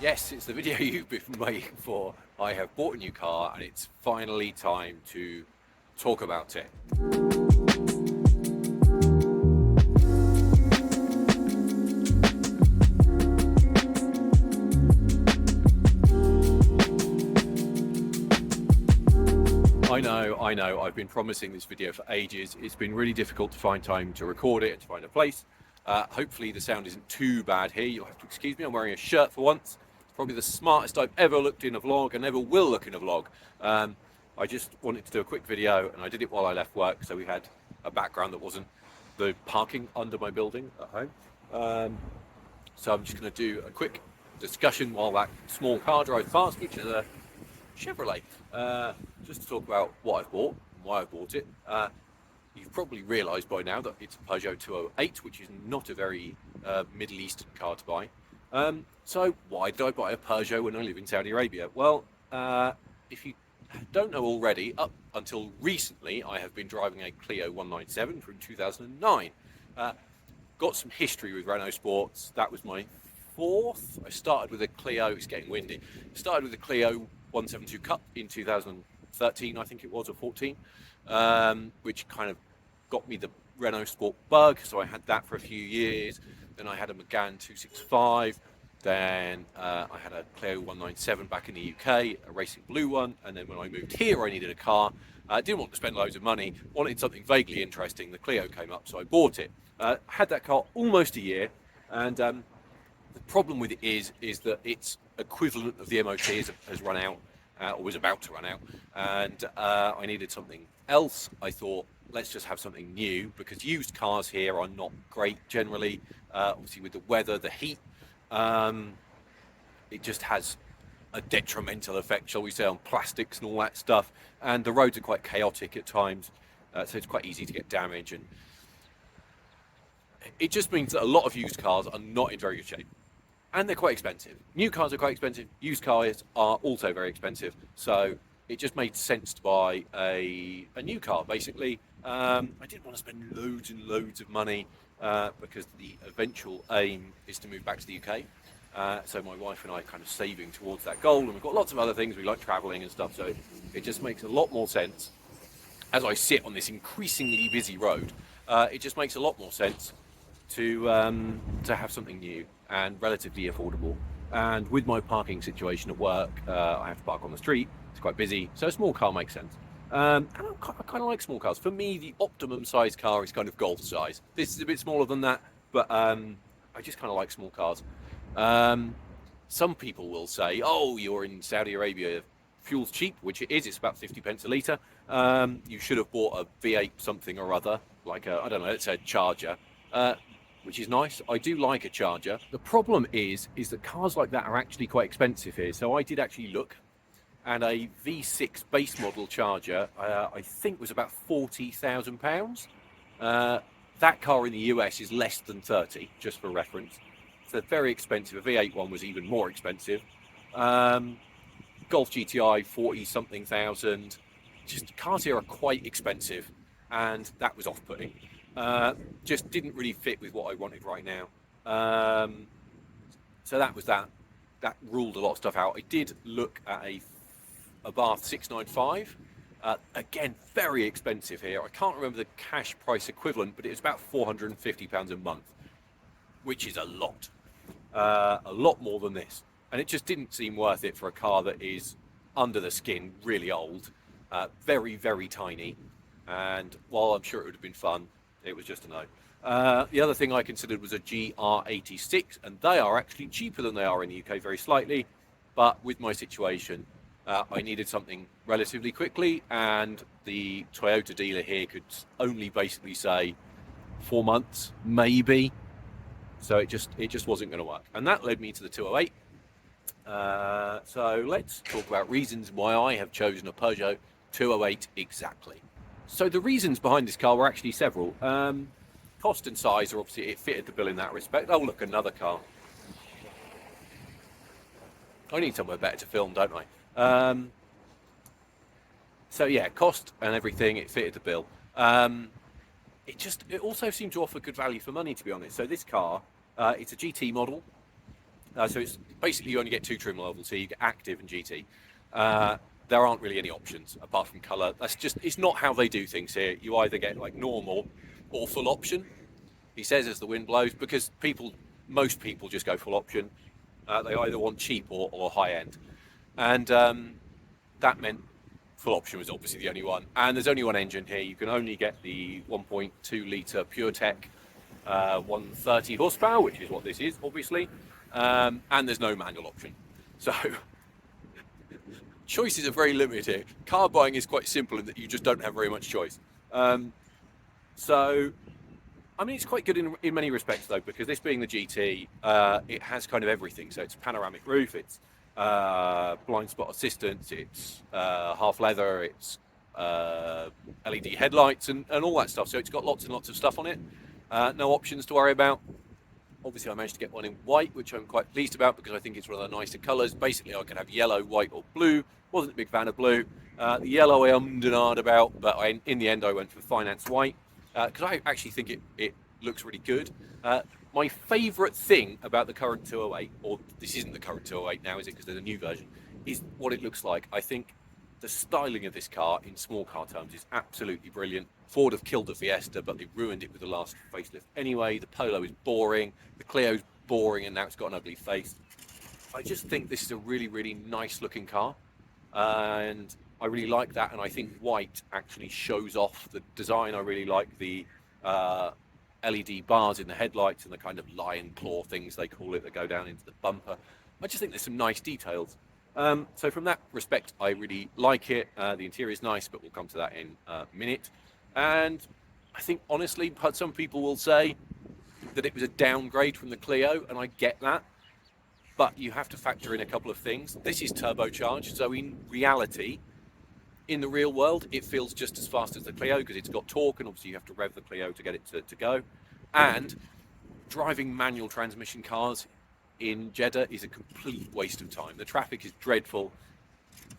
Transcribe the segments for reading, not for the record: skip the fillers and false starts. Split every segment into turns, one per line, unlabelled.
Yes, it's the video you've been waiting for. I have bought a new car and it's finally time to talk about it. I know, I've been promising this video for ages. It's been really difficult to find time to record it and to find a place. Hopefully the sound isn't too bad here. You'll have to excuse me, I'm wearing a shirt for once. It's probably the smartest I've ever looked in a vlog and ever will look in a vlog. I just wanted to do a quick video and I did it while I left work, so we had a background that wasn't the parking under my building at home. So I'm just going to do a quick discussion while that small car drives past, which is a Chevrolet, just to talk about what I've bought and why I bought it. You've probably realised by now that it's a Peugeot 208, which is not a very Middle Eastern car to buy. So why did I buy a Peugeot when I live in Saudi Arabia? Well, if you don't know already, up until recently I have been driving a Clio 197 from 2009. Got some history with Renault Sports. That was my fourth. I started with a Clio, it's getting windy, started with a Clio 172 Cup in 2013, I think it was, or 14, which kind of got me the Renault Sport bug, so I had that for a few years. Then I had a Megane 265, then I had a Clio 197 back in the UK, a racing blue one, and then when I moved here I needed a car. I didn't want to spend loads of money, wanted something vaguely interesting. The Clio came up, so I bought it. Had that car almost a year, and the problem with it is that its equivalent of the MOT has run out, or was about to run out, and I needed something else. I thought, let's just have something new, because used cars here are not great generally. Obviously with the weather, the heat, it just has a detrimental effect, shall we say, on plastics and all that stuff, and the roads are quite chaotic at times, so it's quite easy to get damage, and it just means that a lot of used cars are not in very good shape. And they're quite expensive. New cars are quite expensive. Used cars are also very expensive. So it just made sense to buy a new car, basically. I didn't want to spend loads and loads of money because the eventual aim is to move back to the UK. So my wife and I are kind of saving towards that goal. And we've got lots of other things. We like travelling and stuff. So it just makes a lot more sense. As I sit on this increasingly busy road, it just makes a lot more sense to have something new and relatively affordable. And with my parking situation at work, I have to park on the street. It's quite busy, so a small car makes sense. And I kind of like small cars. For me, the optimum size car is kind of Golf size. This is a bit smaller than that, but I just kind of like small cars. Some people will say, oh, you're in Saudi Arabia, fuel's cheap, which it is. It's about 50 pence a litre. You should have bought a V8 something or other, like I don't know, let's say a Charger. Which is nice. I do like a Charger. The problem is that cars like that are actually quite expensive here. So I did actually look, and a V6 base model Charger, I think was about £40,000. That car in the US is less than 30, just for reference. So very expensive. A V8 one was even more expensive. Golf GTI, 40 something thousand. Just cars here are quite expensive, and that was off-putting. Just didn't really fit with what I wanted right now. So that was that. That ruled a lot of stuff out. I did look at a Abarth 695. Again, very expensive here. I can't remember the cash price equivalent, but it was about £450 a month, which is a lot more than this. And it just didn't seem worth it for a car that is under the skin, really old, very, very tiny. And while I'm sure it would have been fun, it was just a no. The other thing I considered was a GR86, and they are actually cheaper than they are in the UK, very slightly. But with my situation, I needed something relatively quickly, and the Toyota dealer here could only basically say 4 months, maybe. So it just wasn't going to work, and that led me to the 208. So let's talk about reasons why I have chosen a Peugeot 208 exactly. So the reasons behind this car were actually several. Cost and size, are obviously it fitted the bill in that respect. Oh look, another car. I need somewhere better to film, don't I? So yeah, cost and everything, it fitted the bill. It also seemed to offer good value for money, to be honest. So this car, it's a GT model. So it's basically you only get 2 trim levels. So you get active and GT. There aren't really any options apart from colour. It's not how they do things here. You either get like normal or full option. He says as the wind blows, because most people just go full option. They either want cheap or high end, and that meant full option was obviously the only one. And there's only one engine here. You can only get the 1.2 litre PureTech 130 horsepower, which is what this is, obviously. And there's no manual option. So choices are very limited here. Car buying is quite simple in that you just don't have very much choice. So, I mean, it's quite good in many respects, though, because this being the GT, it has kind of everything. So it's panoramic roof, it's blind spot assistance, it's half leather, it's LED headlights and all that stuff. So it's got lots and lots of stuff on it. No options to worry about. Obviously, I managed to get one in white, which I'm quite pleased about because I think it's one of the nicer colours. Basically, I could have yellow, white or blue. Wasn't a big fan of blue. The yellow I ummed and ahed about, but in the end I went for finance white because I actually think it looks really good. My favourite thing about the current 208, or this isn't the current 208 now, is it, because there's a new version, is what it looks like. I think the styling of this car in small car terms is absolutely brilliant. Ford have killed the Fiesta, but they ruined it with the last facelift anyway. The Polo is boring, the Clio's boring, and now it's got an ugly face. I just think this is a really, really nice looking car, and I really like that, and I think white actually shows off the design. I really like the LED bars in the headlights and the kind of lion claw things they call it that go down into the bumper. I just think there's some nice details. So from that respect, I really like it. The interior is nice, but we'll come to that in a minute. And I think, honestly, some people will say that it was a downgrade from the Clio, and I get that. But you have to factor in a couple of things. This is turbocharged, so in reality, in the real world, it feels just as fast as the Clio because it's got torque, and obviously you have to rev the Clio to get it to go. And driving manual transmission cars in Jeddah is a complete waste of time. The traffic is dreadful.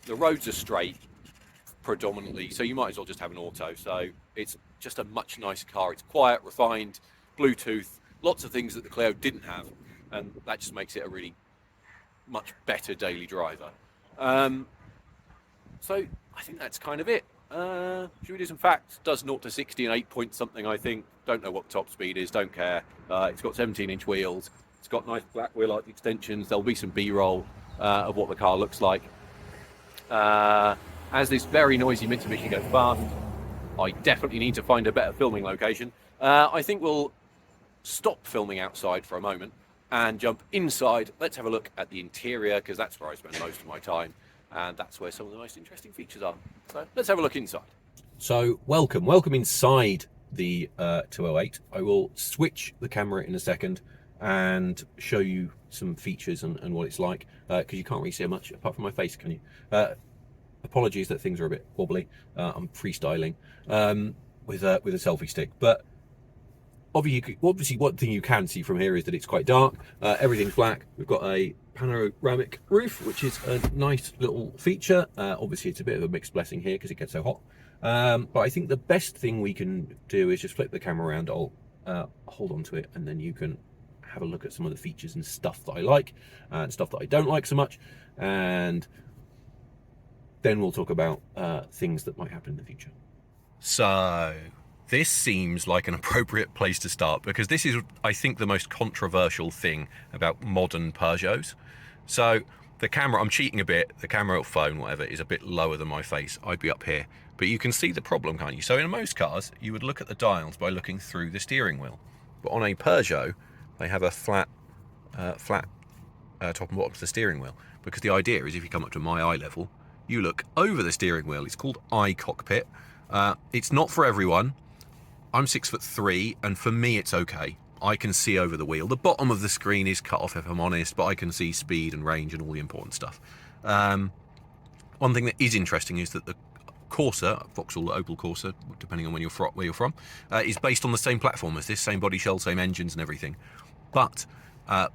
The roads are straight predominantly, so you might as well just have an auto. So it's just a much nicer car. It's quiet, refined, Bluetooth, lots of things that the Clio didn't have, and that just makes it a really much better daily driver. So I think that's kind of it. Should we do some facts? Does 0 to 60 in 8 point something, I think. Don't know what top speed is, don't care. It's got 17-inch wheels. It's got nice black wheel arch extensions. There'll be some B-roll of what the car looks like. As this very noisy Mitsubishi goes past, I definitely need to find a better filming location. I think we'll stop filming outside for a moment and jump inside. Let's have a look at the interior, because that's where I spend most of my time, and that's where some of the most interesting features are. So let's have a look inside. So welcome inside the 208. I will switch the camera in a second and show you some features and what it's like, because you can't really see much apart from my face, can you? Apologies that things are a bit wobbly. I'm freestyling with a selfie stick, but obviously one thing you can see from here is that it's quite dark. Everything's black. We've got a panoramic roof, which is a nice little feature. Obviously it's a bit of a mixed blessing here because it gets so hot, but I think the best thing we can do is just flip the camera around. I'll hold on to it, and then you can have a look at some of the features and stuff that I like and stuff that I don't like so much, and then we'll talk about things that might happen in the future. So this seems like an appropriate place to start, because this is, I think, the most controversial thing about modern Peugeots. So the camera, I'm cheating a bit, the camera or phone, whatever, is a bit lower than my face. I'd be up here, but you can see the problem, can't you? So in most cars, you would look at the dials by looking through the steering wheel, but on a Peugeot, they have a flat top and bottom to the steering wheel, because the idea is if you come up to my eye level, you look over the steering wheel. It's called iCockpit. It's not for everyone. I'm 6'3", and for me it's okay. I can see over the wheel. The bottom of the screen is cut off, if I'm honest, but I can see speed and range and all the important stuff. One thing that is interesting is that the Corsa, Vauxhall Opel Corsa, depending on where you're from, is based on the same platform as this, same body shell, same engines and everything. But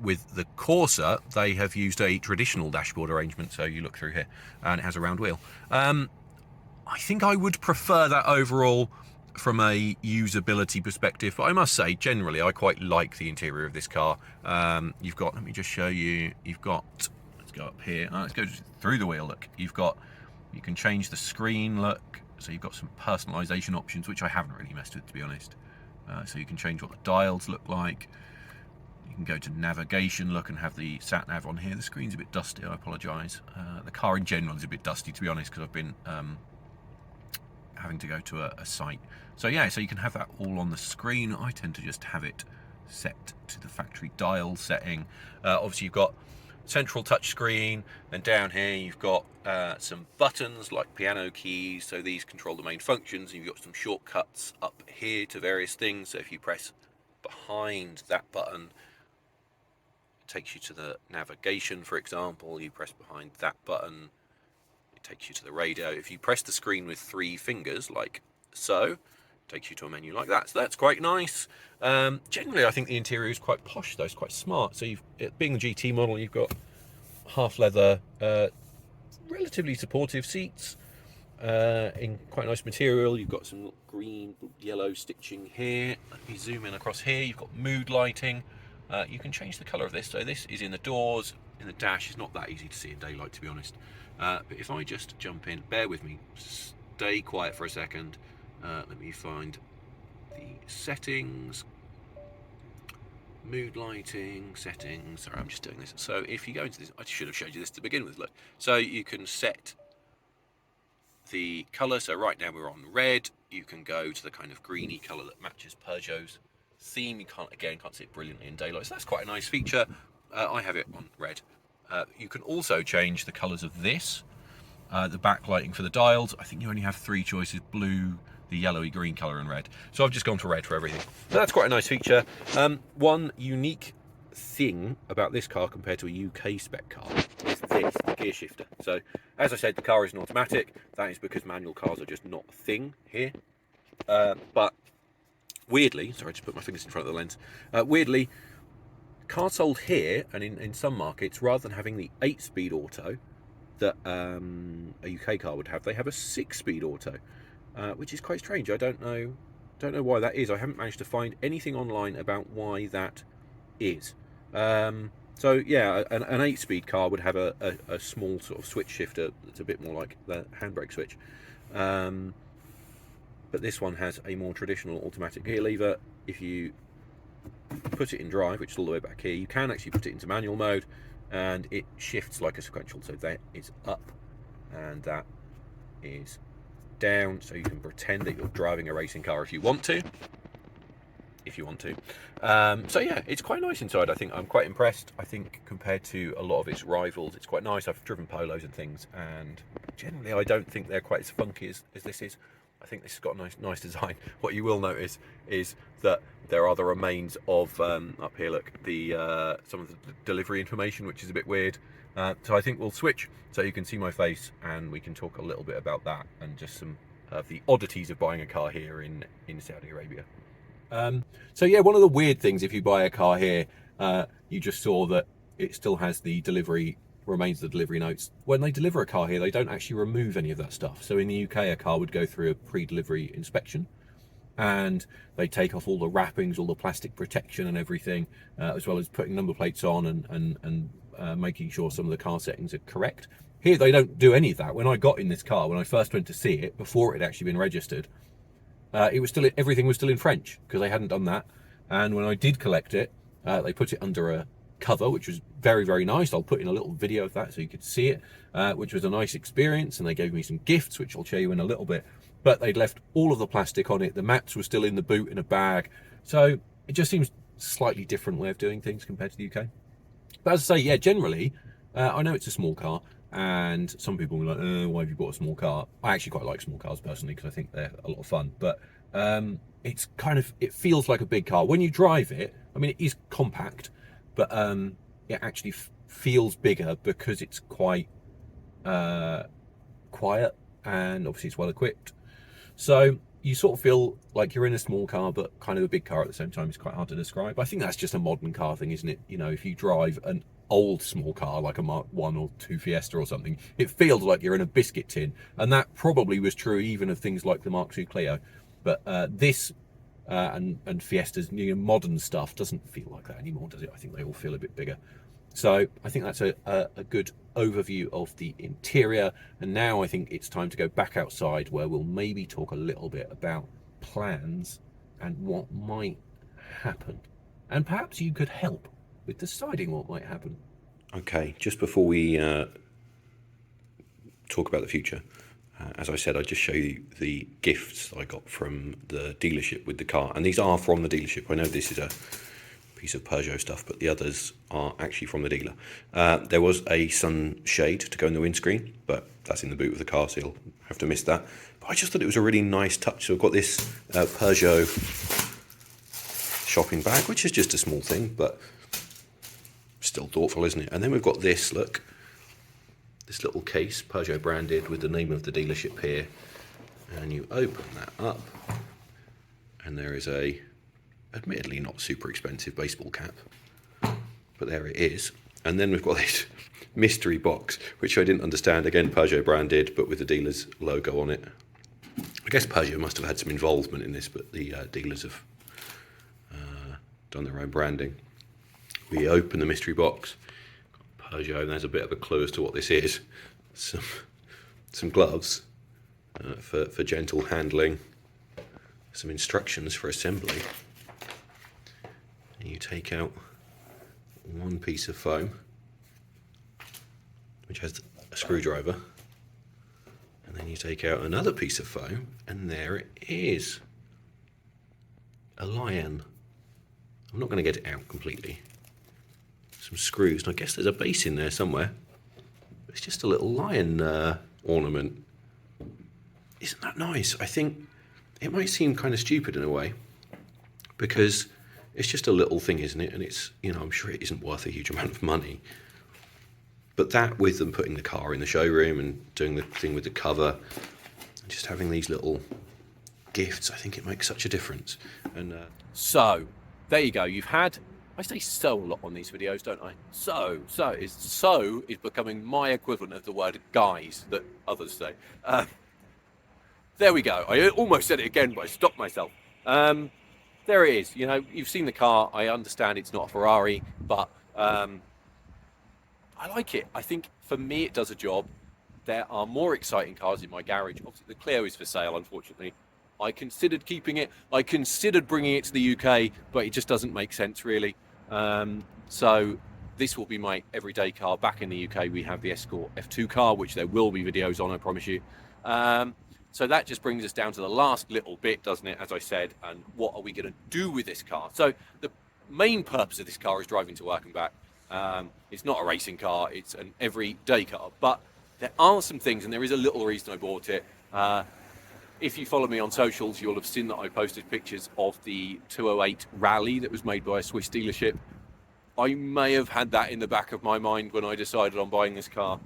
with the Corsa, they have used a traditional dashboard arrangement, so you look through here, and it has a round wheel. I think I would prefer that overall. from a usability perspective, but I must say generally I quite like the interior of this car. You've got, let me just show you, you've got, let's go up here, let's go through the wheel. Look, you can change the screen, look, so you've got some personalization options, which I haven't really messed with, to be honest. So you can change what the dials look like. You can go to navigation, look, and have the sat nav on here. The screen's a bit dusty, I apologise. The car in general is a bit dusty, to be honest, because I've been having to go to a site. So yeah, so you can have that all on the screen. I tend to just have it set to the factory dial setting. Obviously you've got central touch screen, and down here you've got some buttons like piano keys, so these control the main functions. You've got some shortcuts up here to various things, so if you press behind that button, it takes you to the navigation, for example. You press behind that button, it takes you to the radio. If you press the screen with 3 fingers, like so, it takes you to a menu like that. So that's quite nice. Generally, I think the interior is quite posh, though. It's quite smart. So being the GT model, you've got half leather, relatively supportive seats in quite nice material. You've got some green, yellow stitching here. Let me zoom in across here. You've got mood lighting. You can change the colour of this. So this is in the doors, in the dash. It's not that easy to see in daylight, to be honest. But if I just jump in, bear with me, stay quiet for a second. Let me find the settings, mood lighting, settings. Sorry, I'm just doing this. So if you go into this, I should have showed you this to begin with. Look, so you can set the colour. So right now we're on red. You can go to the kind of greeny colour that matches Peugeot's theme. You can't see it brilliantly in daylight, so that's quite a nice feature. I have it on red. You can also change the colours of this, the backlighting for the dials. I think you only have 3 choices: blue, the yellowy green colour, and red. So I've just gone for red for everything. So that's quite a nice feature. One unique thing about this car compared to a UK spec car is this, the gear shifter. So as I said, the car is an automatic. That is because manual cars are just not a thing here. But weirdly, sorry, I just put my fingers in front of the lens. Weirdly, cars sold here and in some markets, rather than having the 8-speed auto that a UK car would have, they have a 6-speed auto, which is quite strange. I don't know why that is. I haven't managed to find anything online about why that is. So yeah, an 8-speed car would have a small sort of switch shifter that's a bit more like the handbrake switch. But this one has a more traditional automatic gear lever. If you put it in drive, which is all the way back here, you can actually put it into manual mode, and it shifts like a sequential. So that is up and that is down, so you can pretend that you're driving a racing car if you want to. So yeah, it's quite nice inside. I think I'm quite impressed. I think compared to a lot of its rivals, it's quite nice. I've driven Polos and things, and generally I don't think they're quite as funky as this is. I think this has got a nice design. What you will notice is that there are the remains of up here, look, the some of the delivery information, which is a bit weird. So I think we'll switch so you can see my face, and we can talk a little bit about that and just some of the oddities of buying a car here in Saudi Arabia. So yeah, one of the weird things, if you buy a car here, you just saw that it still has the remains of the delivery notes. When they deliver a car here, they don't actually remove any of that stuff. So in the UK, a car would go through a pre-delivery inspection, and they take off all the wrappings, all the plastic protection and everything, as well as putting number plates on and making sure some of the car settings are correct. Here, they don't do any of that. When I got in this car, when I first went to see it, before it had actually been registered, everything was still in French, because they hadn't done that. And when I did collect it, they put it under a cover, which was very, very nice. I'll put in a little video of that so you could see it, which was a nice experience. And they gave me some gifts, which I'll show you in a little bit. But they'd left all of the plastic on it. The mats were still in the boot in a bag. So it just seems a slightly different way of doing things compared to the UK. But as I say, yeah, generally, I know it's a small car, and some people will be like, why have you bought a small car? I actually quite like small cars personally, because I think they're a lot of fun. But it feels like a big car. When you drive it, I mean, it is compact, but it actually feels bigger because it's quite quiet, and obviously it's well equipped. So you sort of feel like you're in a small car, but kind of a big car at the same time. It's quite hard to describe. I think that's just a modern car thing, isn't it? You know, if you drive an old small car like a Mark 1 or 2 Fiesta or something, it feels like you're in a biscuit tin. And that probably was true even of things like the Mark II Clio. But this and Fiesta's new modern stuff doesn't feel like that anymore, does it? I think they all feel a bit bigger. So I think that's a good overview of the interior. And now I think it's time to go back outside, where we'll maybe talk a little bit about plans and what might happen. And perhaps you could help with deciding what might happen.
Okay, just before we talk about the future, as I said, I just show you the gifts I got from the dealership with the car. And these are from the dealership. I know this is a piece of Peugeot stuff, but the others are actually from the dealer. There was a sunshade to go in the windscreen, but that's in the boot of the car, so you'll have to miss that. But I just thought it was a really nice touch. So I've got this Peugeot shopping bag, which is just a small thing, but still thoughtful, isn't it? And then we've got this, look, this little case, Peugeot branded, with the name of the dealership here. And you open that up, and there is a, admittedly not super expensive baseball cap, but there it is. And then we've got this mystery box, which I didn't understand. Again, Peugeot branded, but with the dealer's logo on it. I guess Peugeot must have had some involvement in this, but the dealers have done their own branding. We open the mystery box, Peugeot, and there's a bit of a clue as to what this is. Some gloves for gentle handling, some instructions for assembly. And you take out one piece of foam, which has a screwdriver, and then you take out another piece of foam, and there it is. A lion. I'm not going to get it out completely. Some screws, and I guess there's a base in there somewhere. It's just a little lion ornament. Isn't that nice? I think it might seem kind of stupid in a way, because it's just a little thing, isn't it? And it's, you know, I'm sure it isn't worth a huge amount of money. But that, with them putting the car in the showroom and doing the thing with the cover, and just having these little gifts, I think it makes such a difference. And
so there you go. You've had, I say so a lot on these videos, don't I? So is becoming my equivalent of the word guys that others say. There we go. I almost said it again, but I stopped myself. There it is. You know, you've seen the car. I understand it's not a Ferrari, but I like it. I think for me it does a job. There are more exciting cars in my garage. Obviously, the Clio is for sale, unfortunately. I considered keeping it. I considered bringing it to the UK, but it just doesn't make sense, really. So this will be my everyday car. Back in the UK, we have the Escort F2 car, which there will be videos on, I promise you. So that just brings us down to the last little bit, doesn't it, as I said, and what are we going to do with this car? So the main purpose of this car is driving to work and back. It's not a racing car, it's an everyday car, but there are some things, and there is a little reason I bought it. If you follow me on socials, you'll have seen that I posted pictures of the 208 Rally that was made by a Swiss dealership. I may have had that in the back of my mind when I decided on buying this car.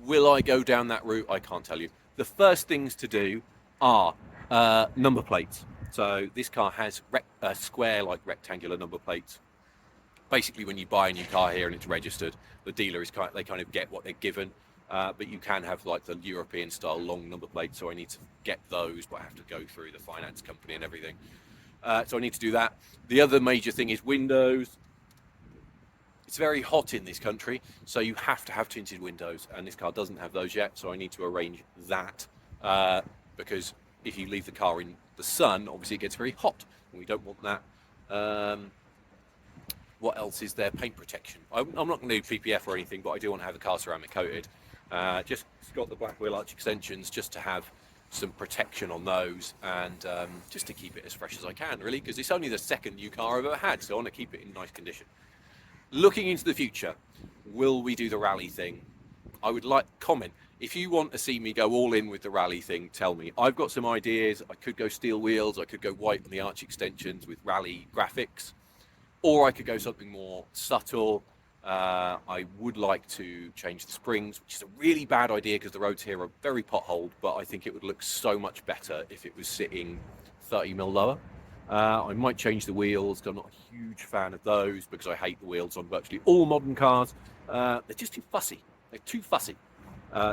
Will I go down that route? I can't tell you. The first things to do are number plates. So this car has square, like rectangular number plates. Basically, when you buy a new car here and it's registered, the dealer is they kind of get what they're given. But you can have like the European style long number plates, so I need to get those, but I have to go through the finance company and everything. So I need to do that. The other major thing is windows. It's very hot in this country, so you have to have tinted windows, and this car doesn't have those yet, so I need to arrange that, because if you leave the car in the sun, obviously it gets very hot, and we don't want that. What else is there? Paint protection. I'm not going to do PPF or anything, but I do want to have the car ceramic coated. Just got the black wheel arch extensions just to have some protection on those, and just to keep it as fresh as I can, really, because it's only the second new car I've ever had, so I want to keep it in nice condition. Looking into the future, will we do the rally thing? I would like comment. If you want to see me go all in with the rally thing, tell me. I've got some ideas. I could go steel wheels. I could go white on the arch extensions with rally graphics. Or I could go something more subtle. I would like to change the springs, which is a really bad idea because the roads here are very potholed, but I think it would look so much better if it was sitting 30mm lower. I might change the wheels. I'm not a huge fan of those because I hate the wheels on virtually all modern cars. They're just too fussy. They're too fussy.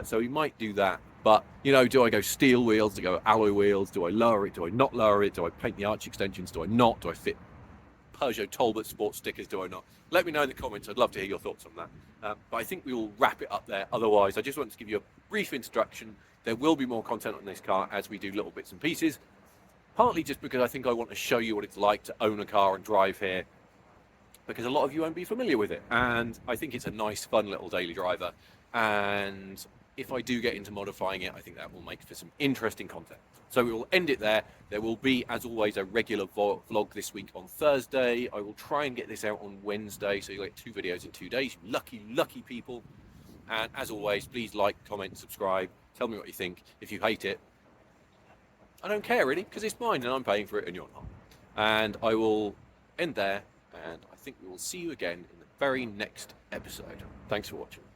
So we might do that. But, you know, do I go steel wheels? Do I go alloy wheels? Do I lower it? Do I not lower it? Do I paint the arch extensions? Do I not? Do I fit Peugeot Talbot Sport stickers? Do I not? Let me know in the comments. I'd love to hear your thoughts on that. But I think we will wrap it up there. Otherwise, I just want to give you a brief introduction. There will be more content on this car as we do little bits and pieces. Partly just because I think I want to show you what it's like to own a car and drive here, because a lot of you won't be familiar with it. And I think it's a nice, fun little daily driver. And if I do get into modifying it, I think that will make for some interesting content. So we will end it there. There will be, as always, a regular vlog this week on Thursday. I will try and get this out on Wednesday, so you'll get 2 videos in 2 days. You lucky people. And as always, please like, comment, subscribe. Tell me what you think. If you hate it, I don't care really, because it's mine and I'm paying for it and you're not. And I will end there, and I think we will see you again in the very next episode. Thanks for watching.